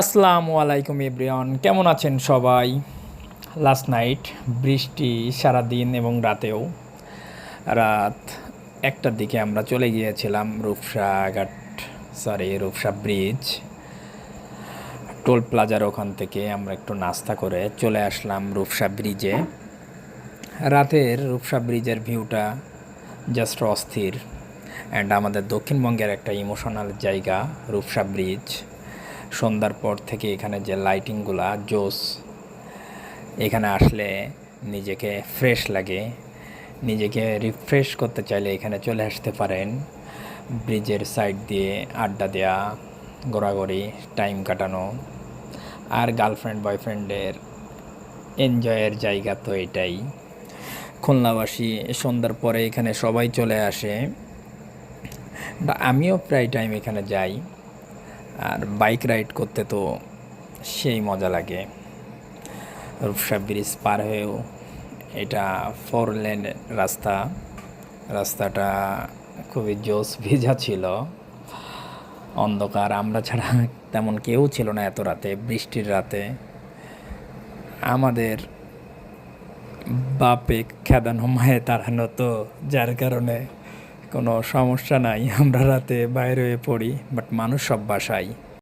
আসসালামু আলাইকুম এভরিওয়ান, কেমন আছেন সবাই? লাস্ট নাইট বৃষ্টি সারাদিন এবং রাতেও। রাত 1টার দিকে আমরা চলে গিয়েছিলাম রূপসা ঘাট, রূপসা ব্রিজ। টোল প্লাজার ওখান থেকে আমরা একটু নাস্তা করে চলে আসলাম রূপসা ব্রিজে। রাতের রূপসা ব্রিজের ভিউটা জাস্ট অস্থির। অ্যান্ড আমাদের দক্ষিণবঙ্গের একটা ইমোশনাল জায়গা রূপসা ব্রিজ। সন্ধ্যার পর থেকে এখানে যে লাইটিংগুলা জোস, এখানে আসলে নিজেকে ফ্রেশ লাগে। নিজেকে রিফ্রেশ করতে চাইলে এখানে চলে আসতে পারেন। ব্রিজের সাইড দিয়ে আড্ডা দেওয়া, ঘোরাঘুরি, টাইম কাটানো, আর গার্লফ্রেন্ড বয়ফ্রেন্ডের এনজয়ের জায়গা তো এটাই। খুলনাবাসী সন্ধ্যার পরে এখানে সবাই চলে আসে, আমিও প্রায় টাইম এখানে যাই। আর বাইক রাইড করতে তো সেই মজা লাগে। রূপসা ব্রিজ পার হয়েও এটা 4 লেন রাস্তা। রাস্তাটা খুবই জোস, ভেজা ছিল, অন্ধকার, আমরা ছাড়া তেমন কেউ ছিল না এত রাতে, বৃষ্টির রাতে। আমাদের বাপে খেদানো মায়ে তাড়ানো তো, যার কারণে কোনো সমস্যা নাই, আমরা রাতে বাইরে হয়ে পড়ি, বাট মানুষ সব বাসায়।